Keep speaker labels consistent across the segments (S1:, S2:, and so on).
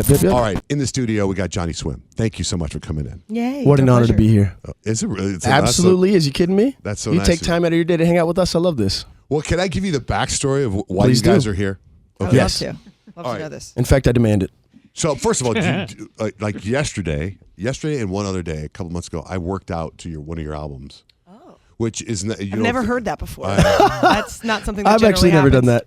S1: Yep.
S2: All right, in the studio, we got JOHNNYSWIM. Thank you so much for coming in.
S3: Yay.
S1: What an honor to be here.
S2: Is it really?
S1: Absolutely. Is you kidding me?
S2: That's so
S1: you
S2: nice.
S1: take time out of your day to hang out with us. I love this.
S2: Well, can I give you the backstory of why
S1: Please
S2: you guys
S1: do.
S2: are here?
S3: I would love to. Love to know this.
S1: In fact, I demand it.
S2: So first of all, like yesterday and one other day, a couple months ago, I worked out to one of your albums. Which is
S3: I've never heard that before. That's not something that
S1: I've actually never done that.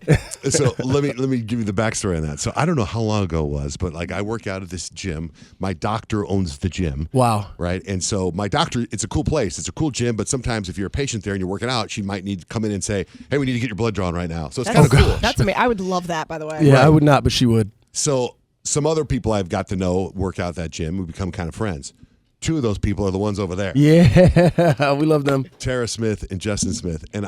S2: So let me give you the backstory on that. So I don't know how long ago it was, but like I work out at this gym. My doctor owns the gym.
S1: Wow.
S2: Right. And so my doctor, it's a cool place. It's a cool gym, but sometimes if you're a patient there and you're working out, she might need to come in and say, hey, we need to get your blood drawn right now. So it's kind of cool.
S3: That's amazing. I would love that, by the way.
S1: Yeah, I would not, but she would.
S2: So some other people I've got to know work out at that gym. We become kind of friends. Two of those people are the ones over there.
S1: Yeah, we love them.
S2: Tara Smith and Justin Smith, and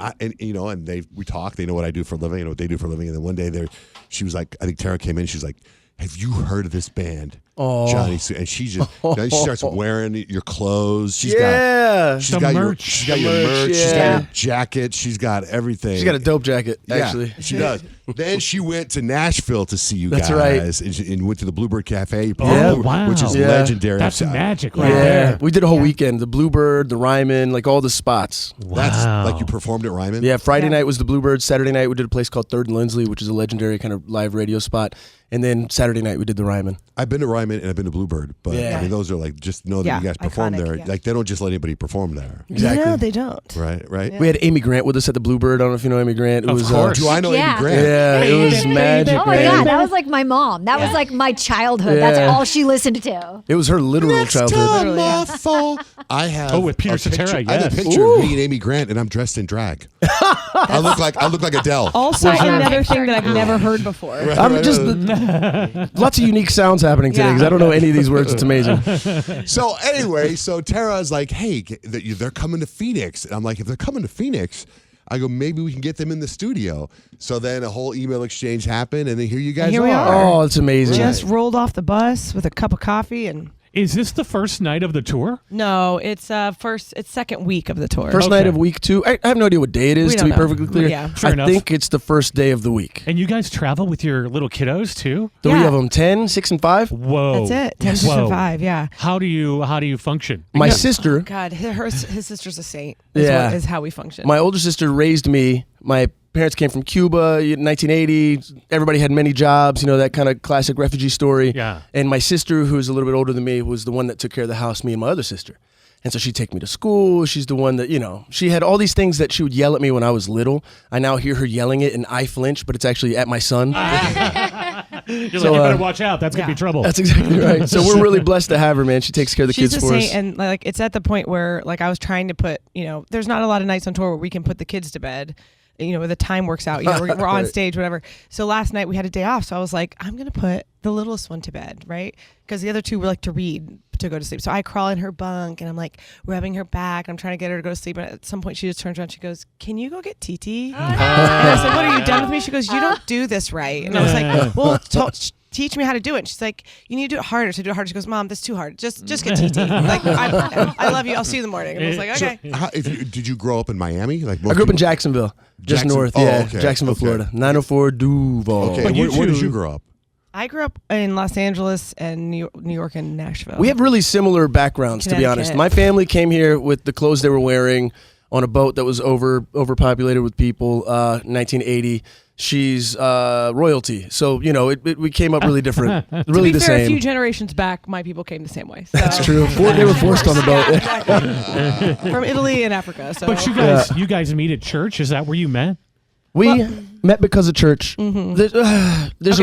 S2: we talk. They know what I do for a living. I know what they do for a living. And then one day she was like, I think Tara came in. She was like, have you heard of this band, JOHNNYSWIM? And she just she starts wearing your clothes. She's got your merch. She's got your merch.
S1: Yeah.
S2: She's got your jacket. She's got everything.
S1: She's got a dope jacket, actually.
S2: Yeah, she does. Then she went to Nashville to see you
S1: That's
S2: guys.
S1: Right.
S2: And went to the Bluebird Cafe.
S4: Wow.
S2: Which is legendary.
S4: That's magic right there.
S1: We did a whole weekend. The Bluebird, the Ryman, like all the spots.
S4: Wow.
S2: That's like you performed at Ryman?
S1: Yeah, Friday night was the Bluebird. Saturday night we did a place called Third and Lindsley, which is a legendary kind of live radio spot. And then Saturday night we did the Ryman.
S2: I've been to Ryman and I've been to Bluebird, but I mean those are like just know that you guys perform there.
S3: Yeah.
S2: Like they don't just let anybody perform there.
S1: Exactly.
S3: No, they don't.
S2: Right.
S1: We had Amy Grant with us at the Bluebird. I don't know if you know Amy Grant.
S4: Of course.
S2: Do I know
S5: Yeah.
S2: Amy Grant?
S1: Yeah, it was magic.
S5: Oh my
S1: man.
S5: God, that was like my mom. That was like my childhood.
S1: Yeah.
S5: That's all she listened to.
S1: It was her literal childhood.
S3: Literally, yeah.
S2: Fall. I have
S4: with Peter
S2: a picture,
S4: Cetera,
S2: I have a
S4: yes.
S2: picture of me and Amy Grant, and I'm dressed in drag. I look like Adele.
S3: Also, another thing that I've never heard before.
S1: I'm just lots of unique sounds happening today because I don't know any of these words. It's amazing.
S2: So anyway, Tara's like, hey, they're coming to Phoenix. And I'm like, if they're coming to Phoenix, I go, maybe we can get them in the studio. So then a whole email exchange happened, and then here you guys
S3: Here we are.
S1: Oh, it's amazing.
S3: Just rolled off the bus with a cup of coffee and.
S4: Is this the first night of the tour?
S3: No, it's second week of the tour.
S1: First night of week 2. I have no idea what day it is,
S3: We
S1: to
S3: don't
S1: be
S3: know.
S1: perfectly clear.
S3: Yeah.
S4: Fair
S1: I
S4: enough.
S1: think it's the first day of the week.
S4: And you guys travel with your little kiddos too?
S1: 3 of them, 10, 6, and 5.
S4: Whoa.
S3: That's it. 10, 6, and 5. Yeah.
S4: How do you function?
S1: My
S3: Oh,
S1: sister,
S3: God, his sister's a saint.
S1: Yeah.
S3: Is how we function.
S1: my older sister raised me. My parents came from Cuba in 1980. Everybody had many jobs, that kind of classic refugee story.
S4: Yeah.
S1: And my sister, who's a little bit older than me, was the one that took care of the house, me and my other sister. And so she'd take me to school. She's the one that, she had all these things that she would yell at me when I was little. I now hear her yelling it and I flinch, but it's actually at my son.
S4: You're like, you better watch out. That's going to be trouble.
S1: That's exactly right. So we're really blessed to have her, man. She takes care of the
S3: She's
S1: kids
S3: a
S1: for
S3: saint,
S1: us.
S3: and like it's at the point where like I was trying to put, there's not a lot of nights on tour where we can put the kids to bed. Where the time works out, we're on
S1: Right.
S3: stage, whatever. So last night we had a day off. So I was like, I'm going to put the littlest one to bed, right? Because the other two were like to read to go to sleep. So I crawl in her bunk and I'm like rubbing her back. I'm trying to get her to go to sleep. And at some point she just turns around. She goes, can you go get TT? And I said, what, are you done with me? She goes, you don't do this right. And I was like, well, teach me how to do it. And she's like, you need to do it harder. So do it harder. She goes, Mom, this is too hard. Just get TT. Like, I love you. I'll see you in the morning. And I was like, okay.
S2: Did you grow up in Miami? Like
S1: I grew up in Jacksonville, just north.
S2: Okay.
S1: Jacksonville, Florida. 904 Duval.
S2: Okay,
S4: But
S2: where did you grow up?
S3: I grew up in Los Angeles and New York and Nashville.
S1: We have really similar backgrounds, to be honest.
S3: Connecticut.
S1: My family came here with the clothes they were wearing on a boat that was overpopulated with people. 1980. She's royalty, so we came up really different, really
S3: to be
S1: the
S3: fair,
S1: same.
S3: a few generations back, my people came the same way. So.
S1: That's true. They were forced on the boat.
S3: Yeah, exactly. From Italy and Africa. So.
S4: But you guys meet at church? Is that where you met?
S1: We met because of church.
S3: Mm-hmm.
S1: There's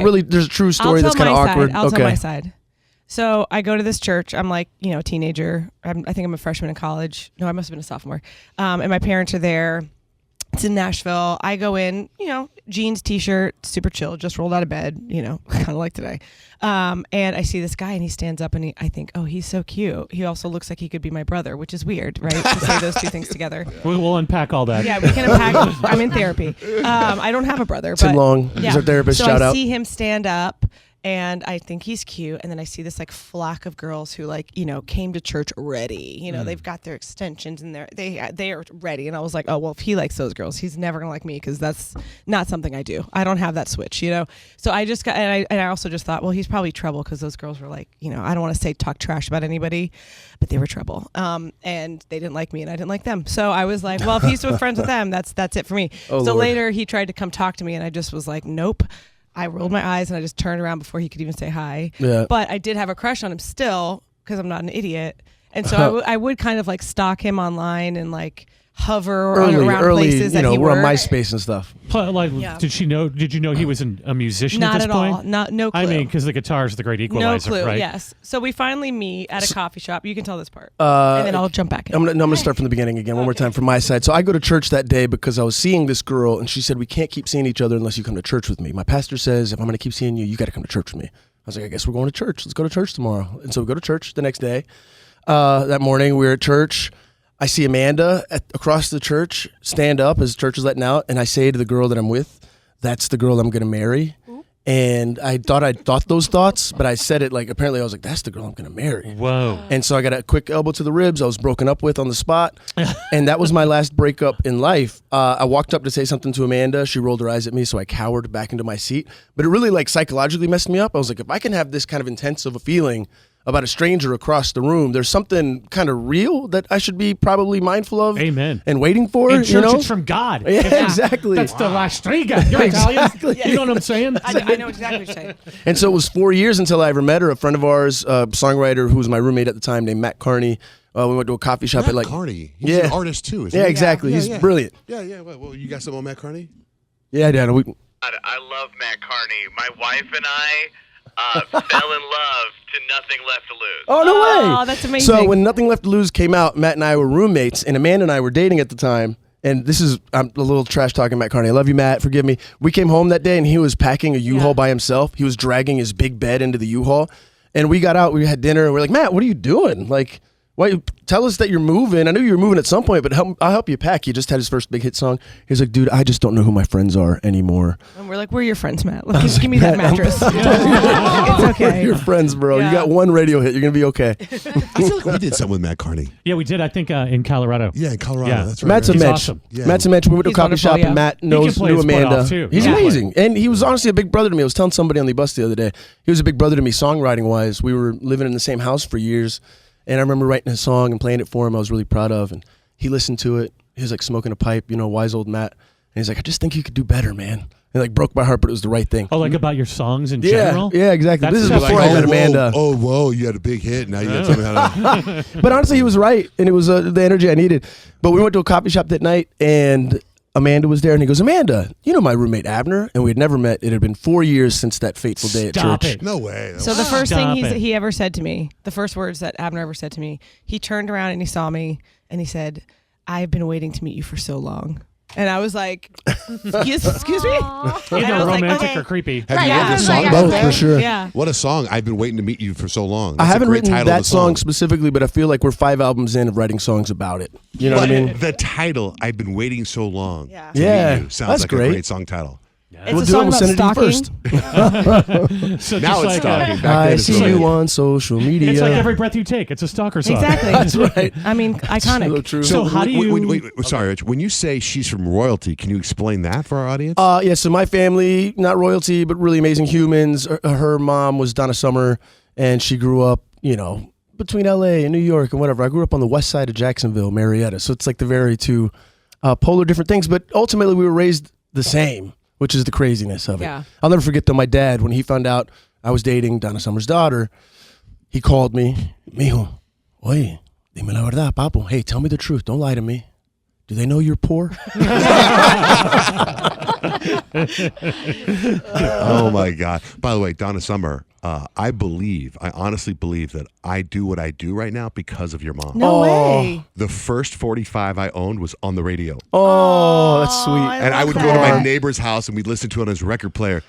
S1: a true story that's kind of awkward.
S3: I'll tell my side. So I go to this church. I'm like, a teenager. I think I'm a freshman in college. No, I must have been a sophomore. And my parents are there. It's in Nashville. I go in, jeans, t-shirt, super chill, just rolled out of bed, kind of like today. And I see this guy and he stands up and I think, oh, he's so cute. He also looks like he could be my brother, which is weird, right? To say those two things together.
S4: We'll unpack all that.
S3: Yeah, we can unpack. I'm in therapy. I don't have a brother.
S1: Tim
S3: but,
S1: Long, he's our therapist.
S3: So
S1: Shout
S3: I
S1: out.
S3: see him stand up And I think he's cute. And then I see this like flock of girls who like, came to church ready. They've got their extensions and they are ready. And I was like, oh, well, if he likes those girls, he's never going to like me because that's not something I do. I don't have that switch, So I just got, and I also just thought, well, he's probably trouble because those girls were like, I don't want to say talk trash about anybody, but they were trouble. And they didn't like me and I didn't like them. So I was like, well, if he's friends with them, that's it for me.
S1: Oh,
S3: so
S1: Lord.
S3: later he tried to come talk to me and I just was like, nope. I rolled my eyes and I just turned around before he could even say hi.
S1: Yeah.
S3: But I did have a crush on him still because I'm not an idiot. And so I would kind of like stalk him online and like hover around places that he
S1: we're on
S3: worked.
S1: MySpace and stuff.
S4: Like,
S3: Yeah.
S4: did you know he was a musician
S3: Not
S4: at this
S3: at
S4: point?
S3: all. No clue.
S4: I mean, because the guitar is the great
S3: no
S4: equalizer,
S3: clue.
S4: right?
S3: Yes. So we finally meet at a coffee shop. You can tell this part. And then I'll jump back in.
S1: I'm gonna start from the beginning again one more time from my side. So I go to church that day because I was seeing this girl, and she said we can't keep seeing each other unless you come to church with me. My pastor says if I'm gonna keep seeing you, you got to come to church with me. I was like, I guess we're going to church. Let's go to church tomorrow. And so we go to church the next day. That morning we were at church. I see Amanda across the church stand up as church is letting out, and I say to the girl that I'm with, "That's the girl I'm gonna marry." And I thought those thoughts, but I said it like apparently I was like, "That's the girl I'm gonna marry."
S4: Whoa.
S1: And so I got a quick elbow to the ribs. I was broken up with on the spot. And that was my last breakup in life. I walked up to say something to Amanda. She rolled her eyes at me, so I cowered back into my seat. But it really like psychologically messed me up. I was like, if I can have this kind of intense of a feeling about a stranger across the room, there's something kind of real that I should be probably mindful of.
S4: Amen.
S1: And waiting for,
S4: In church, it's from God.
S1: Yeah, exactly.
S4: That's the La Striga. You're Italian. You know what I'm saying?
S3: I know exactly what you're saying.
S1: And so it was 4 years until I ever met her. A friend of ours, songwriter who was my roommate at the time named Matt Carney. We went to a coffee shop at like...
S2: Carney. He's an artist too, isn't
S1: Yeah,
S2: he?
S1: exactly. He's brilliant.
S2: Yeah. Well, you got something on Matt Carney?
S1: Yeah, Dad.
S6: I love Matt Carney. My wife and I fell in love to Nothing Left to Lose.
S1: Oh, no way.
S3: Oh, that's amazing.
S1: So when Nothing Left to Lose came out, Matt and I were roommates, and Amanda and I were dating at the time. And this is, I'm a little trash talking Matt Carney. I love you, Matt. Forgive me. We came home that day, and he was packing a U-Haul by himself. He was dragging his big bed into the U-Haul. And we got out, we had dinner, and we're like, Matt, what are you doing? Like, why? Tell us that you're moving. I knew you were moving at some point, but I'll help you pack. He just had his first big hit song. He's like, dude, I just don't know who my friends are anymore.
S3: And we're like, we're your friends, Matt. Give me that mattress. It's okay.
S1: We're your friends, bro.
S3: Yeah.
S1: You got one radio hit. You're going to be okay.
S2: I feel like we did something with Matt Carney.
S4: Yeah, we did. I think in Colorado.
S2: Yeah, in Colorado.
S4: Yeah.
S2: That's right.
S1: Matt's a
S4: He's
S1: Mitch.
S4: awesome.
S2: Yeah.
S1: Matt's a Mitch. We went to a
S3: He's
S1: coffee
S3: wonderful,
S1: shop,
S3: yeah.
S1: and Matt
S4: can
S1: knew
S4: play his butt
S1: Amanda.
S4: off, too.
S1: He's
S4: Yeah.
S1: amazing. And he was honestly a big brother to me. I was telling somebody on the bus the other day. He was a big brother to me songwriting-wise. We were living in the same house for years. And I remember writing a song and playing it for him I was really proud of. And he listened to it. He was like smoking a pipe, wise old Matt. And he's like, I just think you could do better, man. And like broke my heart, but it was the right thing.
S4: Oh, like about your songs in general?
S1: Yeah, exactly.
S4: That's
S1: This is
S4: so
S1: before
S4: like,
S1: I met Amanda.
S2: Whoa, you had a big hit. Now you got to tell me how to...
S1: But honestly, he was right. And it was the energy I needed. But we went to a coffee shop that night, and Amanda was there. And he goes, Amanda, you know my roommate Abner? And we had never met. It had been 4 years since that fateful day at
S4: Stop
S1: church.
S4: it.
S2: No way.
S3: So the first
S4: Stop
S3: thing
S4: it.
S3: he ever said to me, the first words that Abner ever said to me, he turned around and he saw me and he said, I've been waiting to meet you for so long. And I was like, excuse me?
S4: Either
S3: And I was like,
S4: romantic
S3: okay.
S4: or creepy.
S2: Have
S5: Right,
S2: you
S5: I
S2: written a
S5: was
S2: song
S5: like,
S2: about
S1: Both,
S2: that?
S1: for sure.
S3: Yeah.
S2: What a song. I've been waiting to meet you for so long.
S1: I
S2: That's a
S1: haven't
S2: great
S1: written
S2: title of
S1: that
S2: the
S1: song specifically, but I feel like we're 5 albums in of writing songs about it. You know what I mean?
S2: The title, I've been waiting so long
S3: Yeah.
S2: to meet
S1: Yeah,
S2: you, sounds
S1: that's
S2: like
S1: great.
S2: a great song title.
S3: It's
S1: We'll
S3: a
S1: do it.
S3: song
S1: We'll
S3: about
S1: send it to you
S3: stalking.
S1: first.
S4: So
S2: Now
S4: just
S2: it's
S4: like,
S2: stalking. Back then
S1: I
S2: it's
S1: see
S2: stalking.
S1: you on social media.
S4: It's like Every Breath You Take. It's a stalker song.
S3: Exactly.
S1: That's right.
S3: I mean, iconic.
S1: So true.
S4: So how do you...
S2: Wait, sorry, Rich. When you say she's from royalty, can you explain that for our audience?
S1: Yeah, so my family, not royalty, but really amazing humans. Her mom was Donna Summer, and she grew up, between LA and New York and whatever. I grew up on the west side of Jacksonville, Marietta. So it's like the very two polar different things. But ultimately, we were raised the same, which is the craziness of it.
S3: Yeah.
S1: I'll never forget, though, my dad, when he found out I was dating Donna Summer's daughter, he called me, Mijo, oye, dime la verdad, papo. Hey, tell me the truth. Don't lie to me. Do they know you're poor?
S2: Oh my God! By the way, Donna Summer, I honestly believe that I do what I do right now because of your mom.
S3: No way.
S2: The first 45 I owned was on the radio,
S1: Oh, that's sweet.
S2: and I would go to my neighbor's house and we'd listen to it on his record player.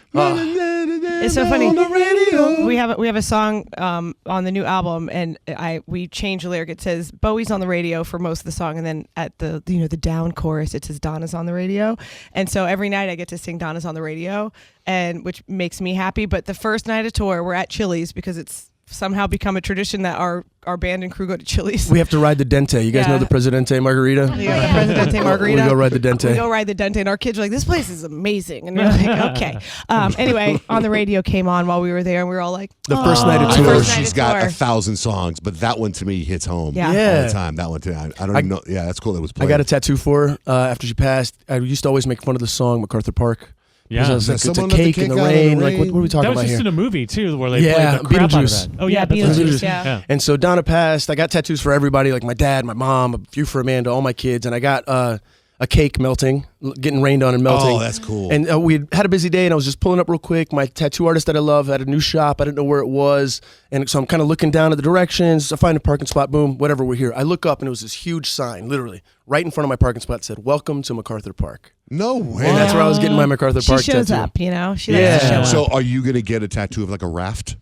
S3: It's so funny.
S2: On the radio.
S3: We have a song on the new album, and we changed the lyric. It says Bowie's on the radio for most of the song, and then at the the down chorus it says Donna's on the radio. And so every night I get to sing Donna's on the radio, and which makes me happy. But the first night of tour, we're at Chili's because it's somehow become a tradition that our band and crew go to Chili's.
S1: We have to ride the Dente. You guys know the Presidente Margarita?
S3: Yeah, Presidente Margarita.
S1: We go ride the Dente.
S3: We go ride the Dente, and our kids are like, "This place is amazing." And we're like, "Okay." Anyway, on the radio came on while we were there, and we were all like,
S1: The first night of
S2: I
S1: tour.
S2: know
S3: First night
S2: she's
S3: of
S2: got
S3: tour.
S2: 1,000 songs, but that one to me hits home
S3: Yeah.
S2: all
S1: Yeah.
S2: the time. That one to I don't even know. Yeah, that's cool. It was
S1: I
S2: played.
S1: got a tattoo for her after she passed. I used to always make fun of the song MacArthur Park.
S4: Yeah.
S1: I was like, it's a
S2: Someone let the
S1: cake in the
S2: cake out of the
S1: rain. Like,
S2: rain.
S1: what are we talking
S4: That was
S1: about
S4: just
S1: here?
S4: in a movie too, where they
S1: Yeah,
S4: played the crap out of
S1: Beetlejuice.
S4: that. Oh yeah,
S3: Yeah,
S4: that's right.
S3: Beetlejuice, yeah.
S1: And so Donna passed. I got tattoos for everybody, like my dad, my mom, a few for Amanda, all my kids, and I got a cake melting, getting rained on and melting.
S2: Oh, that's cool.
S1: And we had a busy day, and I was just pulling up real quick. My tattoo artist that I love had a new shop. I didn't know where it was, and so I'm kind of looking down at the directions. I find a parking spot. Boom, whatever. We're here. I look up, and it was this huge sign, literally right in front of my parking spot, that said "Welcome to MacArthur Park."
S2: No way.
S1: And that's where I was getting my MacArthur
S3: She
S1: Park
S3: shows
S1: tattoo.
S3: up, She likes to show up.
S2: So are you going to get a tattoo of like a raft?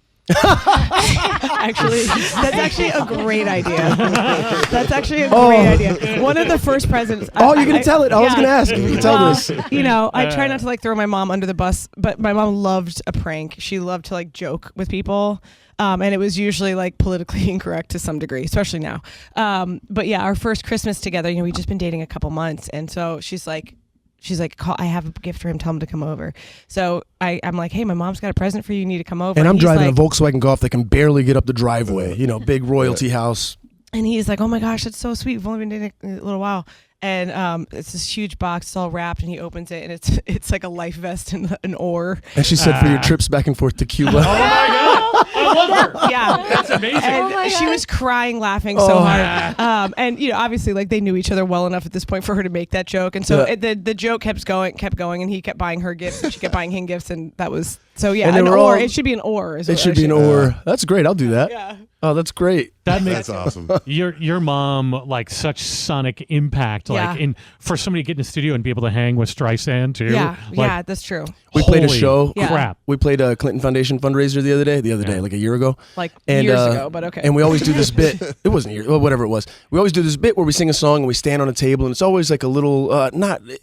S3: Actually, that's actually a great idea. That's actually a great idea. One of the first presents.
S1: Oh, you're gonna tell it. I was gonna ask if you could tell
S3: Well,
S1: this.
S3: I try not to like throw my mom under the bus, but my mom loved a prank. She loved to like joke with people. And it was usually like politically incorrect to some degree, especially now. But yeah, our first Christmas together, we'd just been dating a couple months. And so she's like, I have a gift for him. Tell him to come over. So I'm like, hey, my mom's got a present for you. You need to come over.
S1: And I'm
S3: he's
S1: driving
S3: like,
S1: a Volkswagen Golf that can barely get up the driveway. Big royalty house.
S3: And he's like, oh my gosh, that's so sweet. We've only been dating a little while. And it's this huge box, it's all wrapped, and he opens it, and it's like a life vest and an oar.
S1: And she said, for your trips back and forth to Cuba.
S4: Oh my god, I love her.
S3: Yeah,
S4: That's amazing.
S3: and she was crying, laughing so hard. And obviously, like they knew each other well enough at this point for her to make that joke. And so the joke kept going, and he kept buying her gifts, and she kept buying him gifts, and that was so. Yeah,
S1: And they
S3: an
S1: were
S3: oar.
S1: all-
S3: It should be an oar.
S1: It should be an oar. That's great. I'll do that.
S3: Yeah.
S1: Oh, that's great.
S4: That makes
S2: That's awesome.
S4: your mom like such sonic impact, like
S3: Yeah.
S4: for somebody to get in the studio and be able to hang with Streisand too.
S3: Yeah,
S4: like,
S3: yeah, that's true.
S1: We played a
S4: holy
S1: show.
S3: Yeah.
S4: Crap.
S1: We played a Clinton Foundation fundraiser the other day, like a year ago.
S3: Like
S1: And,
S3: years ago, but okay.
S1: And we always do this bit. It wasn't a year, well, whatever it was. We always do this bit where we sing a song and we stand on a table, and it's always like a little,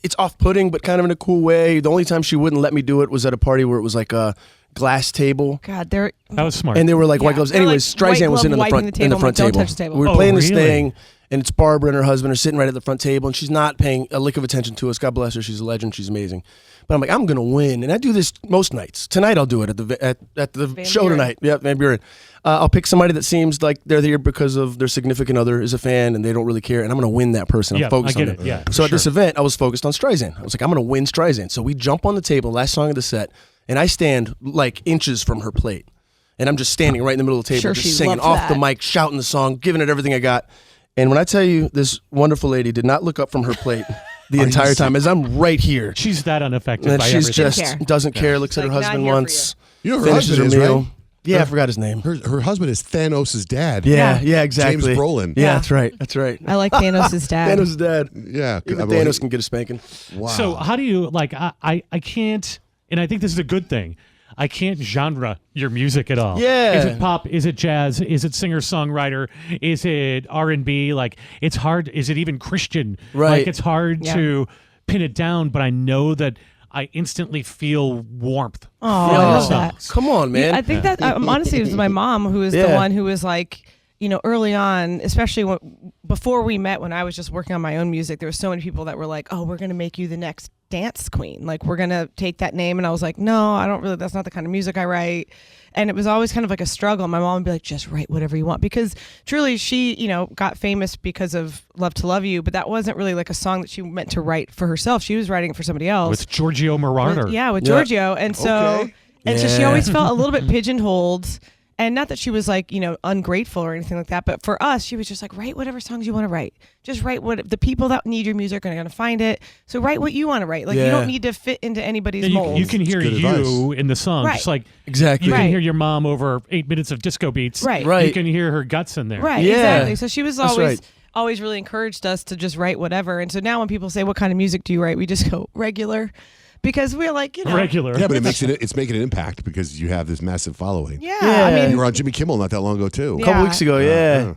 S1: it's off-putting, but kind of in a cool way. The only time she wouldn't let me do it was at a party where it was like a glass table.
S3: God, they're
S4: That was smart.
S1: And they were like
S3: Yeah.
S1: white gloves.
S3: They're
S1: Anyways,
S3: like white
S1: Streisand was
S3: glove
S1: sitting in the
S3: wiping
S1: front,
S3: the
S1: in
S3: table.
S1: the
S3: I'm
S1: front
S3: like, don't
S1: table.
S3: touch the table.
S1: We were
S4: Oh,
S1: playing this
S4: really?
S1: thing, and it's Barbara and her husband are sitting right at the front table, and she's not paying a lick of attention to us. God bless her. She's a legend. She's amazing. But I'm like, I'm gonna win, and I do this most nights. Tonight I'll do it at the
S3: Van
S1: show
S3: Buren.
S1: tonight. Yeah, Van Buren. I'll pick somebody that seems like they're here because of their significant other is a fan, and they don't really care, and I'm gonna win that person.
S4: Yeah,
S1: I'm focused
S4: I get
S1: on
S4: it.
S1: them.
S4: Yeah,
S1: So
S4: for
S1: at this
S4: sure.
S1: event, I was focused on Streisand. I was like, I'm gonna win Streisand. So we jump on the table, last song of the set, and I stand like inches from her plate. And I'm just standing right in the middle of the table,
S3: Sure, she
S1: just singing
S3: loved
S1: off the
S3: that.
S1: mic, shouting the song, giving it everything I got. And when I tell you, this wonderful lady did not look up from her plate the entire time, as I'm right here.
S4: She's that unaffected
S1: And
S4: by
S1: she's
S4: everything.
S1: just
S3: care.
S1: doesn't care, looks at her
S3: Like, not
S1: husband
S3: here for
S1: once,
S2: You know her
S1: finishes her
S2: husband is,
S1: meal.
S2: right?
S1: Yeah, I forgot his name.
S2: Her husband is Thanos' dad.
S1: Yeah, exactly.
S2: James Brolin.
S1: Yeah,
S3: Yeah.
S1: that's right. That's right.
S3: I like Thanos' dad.
S1: Thanos' dad.
S2: Yeah.
S1: Even
S2: well,
S1: Thanos can get a spanking.
S2: Wow.
S4: So how do you like? I can't, and I think this is a good thing. I can't genre your music at all.
S1: Yeah.
S4: Is it pop? Is it jazz? Is it singer songwriter? Is it R&B? Like it's hard. Is it even Christian?
S1: Right.
S4: Like it's hard
S3: Yeah.
S4: to pin it down. But I know that I instantly feel warmth.
S3: Oh, I love
S1: Oh,
S3: that.
S1: come on, man.
S3: I think that honestly, it was my mom who was the
S1: Yeah.
S3: one who was like, early on, especially before we met, when I was just working on my own music, there were so many people that were like, "Oh, we're gonna make you the next dance queen. Like, we're gonna take that name." And I was like, "No, I don't really. That's not the kind of music I write." And it was always kind of like a struggle. My mom would be like, "Just write whatever you want," because truly, she, got famous because of "Love to Love You," but that wasn't really like a song that she meant to write for herself. She was writing it for somebody else.
S4: With Giorgio Moroder.
S3: With
S1: Yeah.
S3: Giorgio. And so,
S2: Okay.
S3: and so she
S1: Yeah.
S3: always felt a little bit pigeonholed. And not that she was like, ungrateful or anything like that, but for us, she was just like, write whatever songs you want to write. Just write what the people that need your music are going to find it. So write what you want to write. Like, you
S1: Yeah.
S3: don't need to fit into anybody's
S4: Yeah,
S3: mold.
S4: you can hear
S2: good
S4: you
S2: advice.
S4: in the song,
S3: Right.
S4: just like
S1: Exactly.
S4: you can
S3: Right.
S4: hear your mom over 8 minutes of disco beats.
S3: Right.
S1: Right.
S4: You can hear her guts in there.
S3: Right,
S1: Yeah.
S3: exactly. So she was
S1: That's
S3: always
S1: right.
S3: always really encouraged us to just write whatever. And so now when people say, what kind of music do you write? We just go regular. because we're like,
S4: regular.
S2: Yeah, but it's making an impact because you have this massive following.
S3: Yeah,
S1: Yeah.
S3: I mean,
S2: You were on Jimmy Kimmel not that long ago too.
S1: A couple
S3: Yeah.
S1: weeks ago, yeah.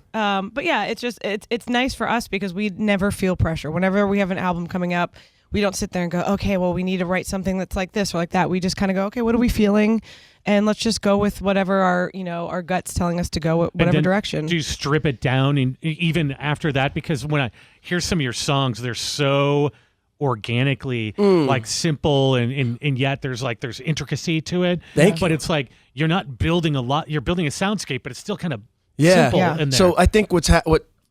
S3: but yeah, it's nice for us because we never feel pressure. Whenever we have an album coming up, we don't sit there and go, okay, well, we need to write something that's like this or like that. We just kind of go, okay, what are we feeling? And let's just go with whatever our gut's telling us to go, whatever
S4: then
S3: direction.
S4: Do you strip it down and even after that? Because when I hear some of your songs, they're so organically like simple and yet there's intricacy to it. But it's like you're not building a lot. You're building a soundscape, but it's still kind of simple in there.
S1: So I think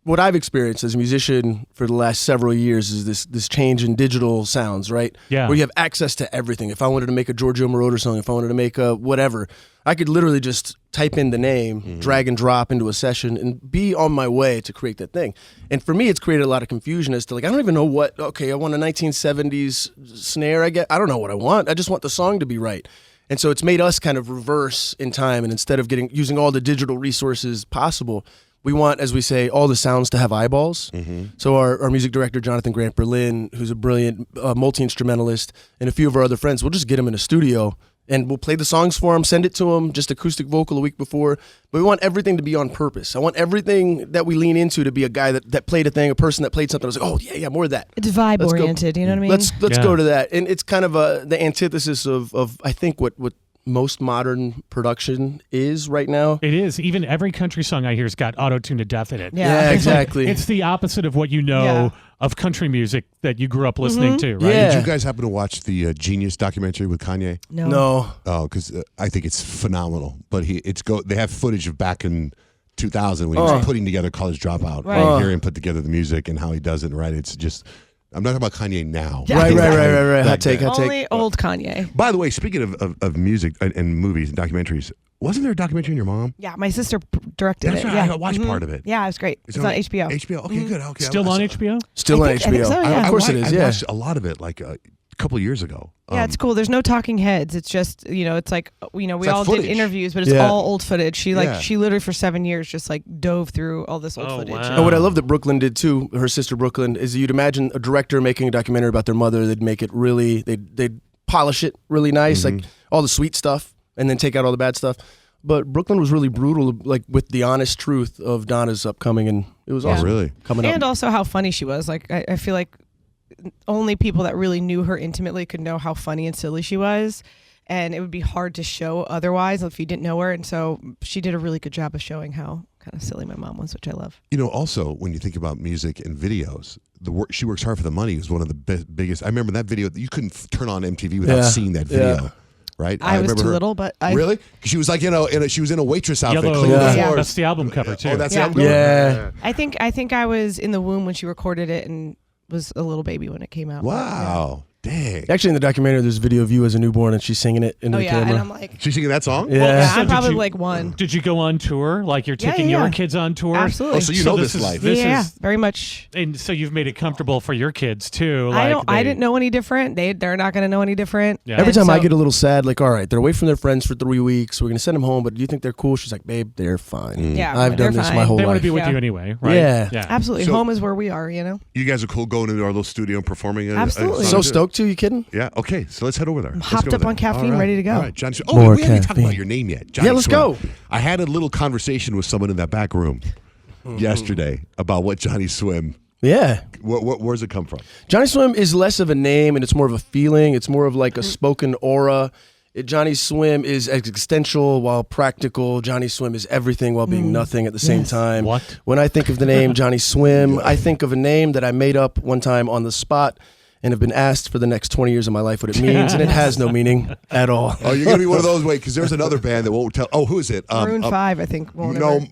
S1: what I've experienced as a musician for the last several years is this change in digital sounds, right?
S4: Yeah.
S1: Where you have access to everything. If I wanted to make a Giorgio Moroder song, if I wanted to make a whatever, I could literally just type in the name, drag and drop into a session, and be on my way to create that thing. And for me, it's created a lot of confusion as to I don't even know I want a 1970s snare. I don't know what I want. I just want the song to be right. And so it's made us kind of reverse in time, and instead of using all the digital resources possible, we want, as we say, all the sounds to have eyeballs. So our music director, Jonathan Grant Berlin, who's a brilliant multi-instrumentalist, and a few of our other friends, we'll just get him in a studio and we'll play the songs for him, send it to him, just acoustic vocal a week before. But we want everything to be on purpose. I want everything that we lean into to be a guy that played a thing, a person that played something. I was like, oh, yeah, more of that.
S3: It's vibe oriented, you know what I mean?
S1: Let's go to that. And it's kind of the antithesis of I think, what most modern production is right now.
S4: It is. Even every country song I hear's got auto-tune to death in it.
S1: Yeah, exactly.
S4: It's the opposite of what you know of country music that you grew up listening to, right?
S1: Yeah.
S2: Did you guys happen to watch the Genius documentary with Kanye?
S1: No.
S2: Oh, because I think it's phenomenal. But they have footage of back in 2000 when he was putting together College Dropout.
S3: Right.
S2: And hear him put together the music and how he does it. Right, it's just. I'm not talking about Kanye now.
S1: Right. Hot take.
S3: Only old Kanye.
S2: By the way, speaking of music and movies and documentaries, wasn't there a documentary on your mom?
S3: Yeah, my sister directed
S2: That's
S3: it.
S2: right.
S3: Yeah.
S2: I watched part of it.
S3: Yeah, it was great. It's on HBO.
S2: HBO. Okay, good. Okay.
S4: Still on HBO?
S1: Still on
S3: I think
S1: HBO.
S3: so, yeah.
S1: Of course it is,
S2: I
S1: yeah.
S2: watched a lot of it like a couple of years ago.
S3: Yeah, it's cool. There's no talking heads. It's just, it's like, we
S2: like
S3: all
S2: footage.
S3: did interviews, but it's
S1: Yeah.
S3: all old footage. She
S2: Yeah.
S3: she literally for 7 years just dove through all this old footage.
S4: wow.
S1: And what I love that Brooklyn did too, her sister Brooklyn, is you'd imagine a director making a documentary about their mother. They'd make it really, they'd polish it really nice, like all the sweet stuff, and then take out all the bad stuff. But Brooklyn was really brutal, like with the honest truth of Donna's upcoming, and it was awesome.
S2: really?
S1: Coming up.
S3: And also how funny she was. Like, I feel like only people that really knew her intimately could know how funny and silly she was. And it would be hard to show otherwise if you didn't know her. And so she did a really good job of showing how kind of silly my mom was, which I love.
S2: Also, when you think about music and videos, the work she works hard for the money is one of the biggest. I remember that video. You couldn't turn on MTV without seeing that video.
S1: Yeah.
S2: Right?
S3: I was
S2: remember
S3: too
S2: her-
S3: little, but I
S2: Really? 'Cause she was like, she was in a waitress outfit
S4: Yellow,
S2: cleaning the
S1: Yeah.
S2: floors.
S4: that's the album cover too.
S2: Oh, that's
S3: Yeah.
S2: the album cover?
S1: Yeah.
S3: I think I was in the womb when she recorded it and was a little baby when it came out.
S2: Wow. Dang.
S1: Actually, in the documentary, there's a video of you as a newborn, and she's singing it into
S3: Oh
S1: the
S3: yeah,
S1: camera.
S3: and I'm like,
S2: She's singing that song?
S1: Yeah.
S3: yeah,
S4: So
S3: I'm
S4: did
S3: probably
S4: you-
S3: like one.
S4: Did you go on tour? Like you're
S3: Yeah,
S4: taking
S3: yeah.
S4: your kids on tour?
S3: Absolutely.
S2: Oh, so you know this life.
S4: This
S3: yeah,
S4: is,
S3: very much.
S4: and so you've made it comfortable for your kids too.
S3: I didn't know any different. They're not going to know any different.
S4: Yeah.
S1: Every
S3: And
S1: time I
S3: so-
S1: get a little sad, like, all right, they're away from their friends for 3 weeks. We're going to send them home, but do you think they're cool? She's like, babe, they're fine.
S3: Yeah,
S1: I've
S3: they're
S1: done this my
S3: fine.
S1: whole
S4: They want
S1: life.
S4: to be with
S3: Yeah.
S4: you anyway, right?
S1: Yeah.
S3: Absolutely.
S2: So-
S3: Home is where we are, you know?
S2: You guys are cool going into our little studio and performing.
S3: Absolutely.
S1: So stoked too, you kidding?
S2: Yeah. Okay. So let's head over there. Let's
S3: hopped
S2: go
S3: up
S2: there.
S3: on caffeine,
S2: All right.
S3: ready to go.
S2: All right, Johnny.
S1: More
S2: we haven't even talked
S1: caffeine.
S2: about your name yet. Johnny
S1: Yeah, let's
S2: Swim.
S1: go.
S2: I had a little conversation with someone in that back room yesterday about what Johnny Swim.
S1: Yeah.
S2: Where's it come from?
S1: Johnny Swim is less of a name and it's more of a feeling. It's more of like a spoken aura. Johnny Swim is existential while practical. Johnny Swim is everything while being nothing at the same time.
S4: What?
S1: When I think of the name Johnny Swim, I think of a name that I made up one time on the spot and have been asked for the next 20 years of my life what it means, and it has no meaning at all.
S2: Oh, you're gonna be one of those. Wait, because there's another band that won't tell. Oh, who is it?
S3: Maroon 5, I think. won't
S2: No,
S3: ever-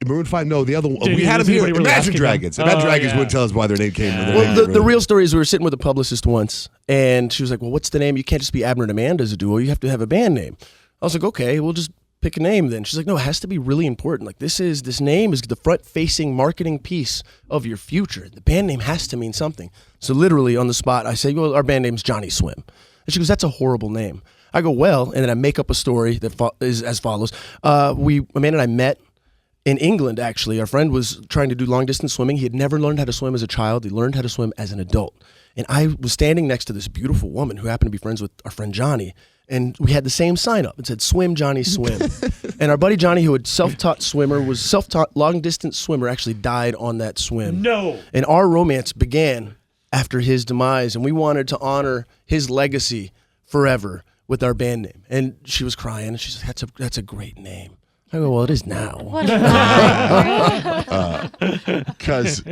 S2: Maroon 5. No, the other one.
S4: Did
S2: We had
S4: was
S2: them here.
S4: anybody really
S2: Imagine
S4: asking
S2: Dragons.
S4: them?
S2: Imagine
S4: Oh,
S2: Dragons
S4: yeah.
S2: wouldn't tell us why their name came.
S4: Yeah.
S2: When
S1: Well,
S2: name
S1: the
S2: Maroon.
S1: real story is we were sitting with a publicist once, and she was like, well, what's the name? You can't just be Abner and Amanda as a duo. You have to have a band name. I was like, okay, we'll just pick a name then. She's like, no, it has to be really important. Like this name is the front-facing marketing piece of your future. The band name has to mean something. So literally on the spot, I say, well, our band name's Johnny Swim. And she goes, that's a horrible name. I go, well, and then I make up a story that is as follows. Amanda and I met in England, actually. Our friend was trying to do long distance swimming. He had never learned how to swim as a child. He learned how to swim as an adult. And I was standing next to this beautiful woman who happened to be friends with our friend Johnny. And we had the same sign up. It said, "Swim, Johnny, swim." And our buddy Johnny, who had self-taught long distance swimmer, actually died on that swim.
S4: No.
S1: And our romance began after his demise. And we wanted to honor his legacy forever with our band name. And she was crying. And she said, that's a great name. I go, well, it is now.
S2: Because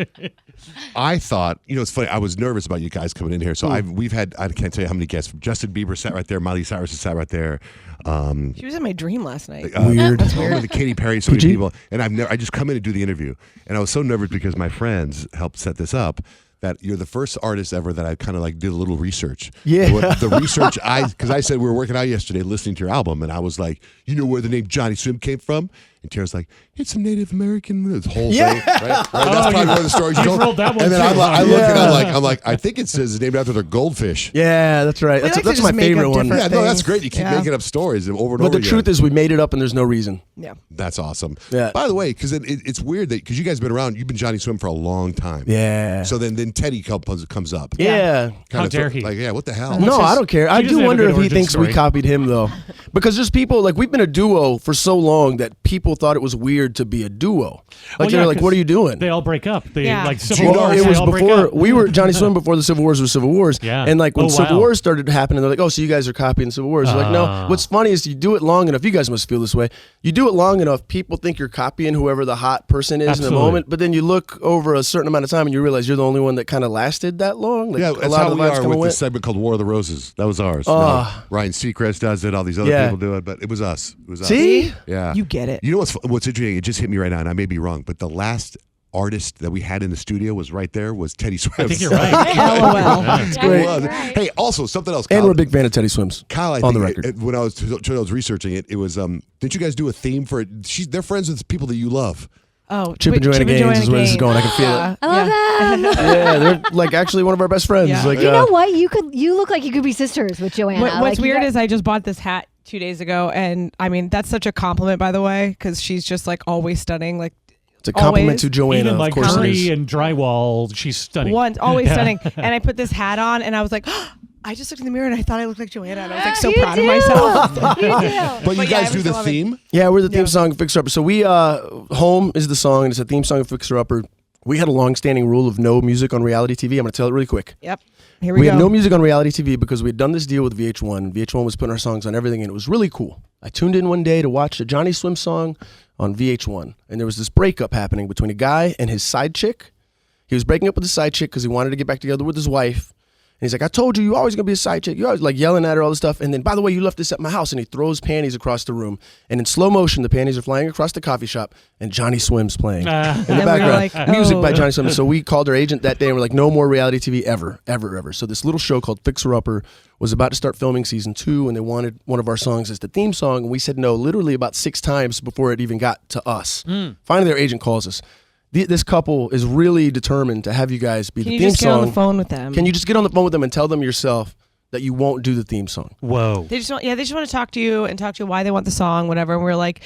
S2: I thought, it's funny. I was nervous about you guys coming in here. So we've had, I can't tell you how many guests. Justin Bieber sat right there. Miley Cyrus sat right there.
S3: She was in my dream last night.
S1: Weird.
S3: That's weird.
S2: The Katy Perry, so many people. And I just come in and do the interview. And I was so nervous because my friends helped set this up. That you're the first artist ever that I kind of like did a little research.
S1: Yeah.
S2: The research because I said we were working out yesterday listening to your album, and I was like, you know where the name Johnny Swim came from? And Tara's like, it's a Native American this whole thing. Right? That's probably one of the stories you don't.
S4: Rolled that one
S2: And then
S4: too.
S2: I look and I'm like, I think it says it's named after their goldfish.
S1: Yeah, that's right.
S3: We like to
S1: That's
S3: just
S1: my
S3: make up
S1: favorite one.
S3: different
S2: Yeah, no, that's
S3: things.
S2: great. You keep
S3: Yeah.
S2: making up stories over and over
S1: But the
S2: again.
S1: truth is we made it up and there's no reason.
S3: Yeah.
S2: That's awesome.
S1: Yeah.
S2: By the way, because it's weird that because you guys have been around, you've been Johnny Swim for a long time.
S1: Yeah.
S2: So then Teddy comes up.
S1: Yeah.
S2: Kinda
S4: dare he?
S2: Like, yeah, what the hell?
S1: No, I don't care. I
S4: doesn't
S1: do
S4: have a
S1: wonder
S4: good
S1: if he
S4: origin
S1: thinks we
S4: story.
S1: copied him, though. Because there's people, like, we've been a duo for so long that people thought it was weird to be a duo. Like,
S4: Well,
S1: they're
S4: yeah,
S1: like, what are you doing?
S4: They all break up. They
S3: Yeah.
S4: like Civil
S1: Well,
S4: Wars.
S1: it
S4: they
S1: was
S4: all break
S1: before
S4: up.
S1: we were Johnny Swim before the Civil Wars were Civil Wars.
S4: Yeah.
S1: And like when
S4: Oh,
S1: Civil
S4: wow.
S1: Wars started happening, they're like, oh, so you guys are copying Civil Wars. Like, no. What's funny is you do it long enough. You guys must feel this way. You do it long enough, people think you're copying whoever the hot person is
S4: Absolutely.
S1: in the moment. But then you look over a certain amount of time and you realize you're the only one that kind of lasted that long. Like,
S2: Yeah,
S1: a
S2: that's
S1: lot
S2: how
S1: of the
S2: we
S1: vibes
S2: are
S1: kinda
S2: with
S1: went.
S2: this segment called War of the Roses. That was ours.
S1: Ah.
S2: Ryan Seacrest does it. All these other
S1: Yeah.
S2: people do it, but it was us. It was us.
S1: See?
S2: Yeah.
S3: You get it.
S2: You know what's interesting? It just hit me right now, and I may be wrong, but the last artist that we had in the studio was right there was Teddy Swims.
S4: I think you're right.
S3: LOL.
S5: That's
S1: great.
S2: Hey, also something else.
S1: And
S2: Kyle,
S1: we're a big fan of Teddy Swims.
S2: Kyle, I
S1: on the
S2: think
S1: record.
S2: when I was researching it, it was didn't you guys do a theme for it? They're friends with people that you love.
S3: Oh,
S1: Chip and Joanna Gaines is where this is going. I can feel it.
S5: I love them.
S1: Yeah, they're like actually one of our best friends.
S3: Yeah.
S1: Like,
S5: You know what? You look like you could be sisters with Joanna.
S3: What's
S5: Like, you
S3: weird
S5: got-
S3: is I just bought this hat 2 days ago, and I mean that's such a compliment, by the way, because she's just like always stunning. Like
S1: it's a compliment
S3: always.
S1: to Joanna,
S4: Even
S1: of
S4: like
S1: course it
S4: Curry
S1: is.
S4: and drywall, she's stunning.
S3: always
S4: Yeah.
S3: stunning. And I put this hat on, and I was like, I just looked in the mirror and I thought I looked like Joanna, and I was like so
S5: You
S3: proud
S5: do.
S3: of myself.
S5: You do.
S2: But you
S3: yeah,
S2: guys
S3: I
S2: do
S3: was
S2: the
S3: loving it.
S2: theme.
S1: Yeah, we're the theme
S3: Yeah.
S1: song of Fixer Upper. So we Home is the song, and it's a theme song of Fixer Upper. We had a long-standing rule of no music on reality TV. I'm going to tell it really quick.
S3: Yep. Here we
S1: We
S3: go.
S1: had no music on reality TV because we had done this deal with VH1. VH1 was putting our songs on everything, and it was really cool. I tuned in one day to watch a Johnny Swim song on VH1, and there was this breakup happening between a guy and his side chick. He was breaking up with his side chick because he wanted to get back together with his wife. And he's like, I told you, you're always going to be a side chick. You're always like yelling at her, all this stuff. And then, by the way, you left this at my house. And he throws panties across the room. And in slow motion, the panties are flying across the coffee shop. And Johnny Swim's playing in the
S3: And we were
S1: background.
S3: like,
S1: Music by
S3: oh.
S1: Johnny Swim. So we called our agent that day and we're like, no more reality TV ever, ever, ever. So this little show called Fixer Upper was about to start filming season 2. And they wanted one of our songs as the theme song. And we said no literally about 6 times before it even got to us. Finally, their agent calls us. This couple is really determined to have you guys be
S3: Can
S1: the
S3: you
S1: theme
S3: just get
S1: song.
S3: on the phone with them?
S1: Can you just get on the phone with them and tell them yourself that you won't do the theme song?
S4: Whoa.
S3: They just want, they just want to talk to you and talk to you why they want the song, whatever. And we were like,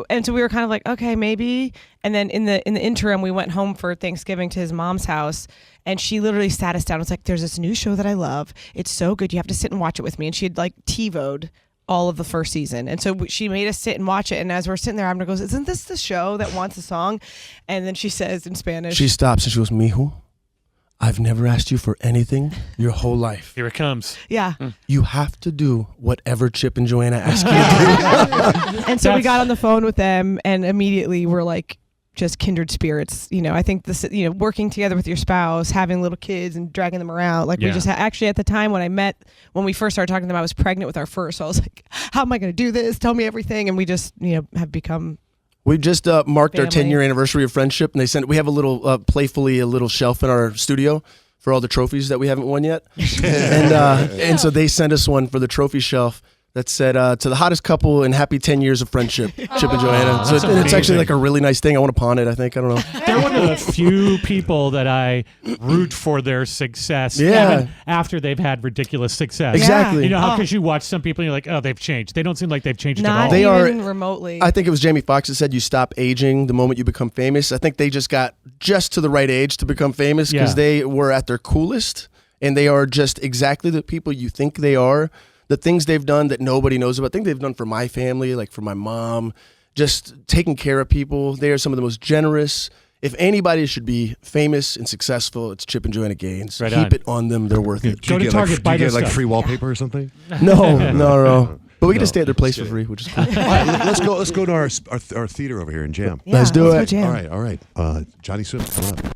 S3: and so we were kind of like, okay, maybe. And then in the interim, we went home for Thanksgiving to his mom's house, and she literally sat us down. It's like, there's this new show that I love. It's so good. You have to sit and watch it with me. And she had like TiVo'd all of the first season, and so she made us sit and watch it. And as we're sitting there, Abner goes, "Isn't this the show that wants a song?" And then she says in Spanish,
S1: She stops and she goes, Mijo, I've never asked you for anything your whole life.
S4: Here it comes.
S3: "Yeah."
S1: You have to do whatever Chip and Joanna ask you to do.
S3: And so we
S4: That's-
S3: got on the phone with them, and immediately we're like just kindred spirits. You know, I think this, you know, working together with your spouse, having little kids and dragging them around. Like we
S4: Yeah.
S3: just actually at the time when we first started talking to them, I was pregnant with our first. So I was like, how am I going to do this? Tell me everything. And we just, you know, have become.
S1: We just marked our
S3: Family.
S1: 10-year anniversary of friendship, and we have a little, playfully, a little shelf in our studio for all the trophies that we haven't won yet. And so they sent us one for the trophy shelf that said, to the hottest couple and happy 10 years of friendship, Chip and Joanna. So it's actually like a really nice thing. I want to pawn it, I think. I don't know.
S4: They're one of the few people that I root for their success even after they've had ridiculous success.
S1: Exactly.
S4: You know how because you watch some people and you're like, oh, they've changed. They don't seem like they've changed at all.
S3: Not even remotely.
S1: I think it was Jamie Foxx that said you stop aging the moment you become famous. I think they just got just to the right age to become famous because they were at their coolest, and they are just exactly the people you think they are. The things they've done that nobody knows about, things they've done for my family, like for my mom, just taking care of people. They are some of the most generous. If anybody should be famous and successful, it's Chip and Joanna Gaines.
S4: Right
S1: Keep it on them. They're worth it.
S4: Go to Target, buy
S2: do you
S4: their
S2: get like
S4: stuff.
S2: free wallpaper or something?
S1: No. But we get to stay at their place for free, which is cool.
S2: All right, let's go to our theater over here and jam.
S1: Let's do it.
S3: Go jam.
S2: All right. Johnny Swim, come on.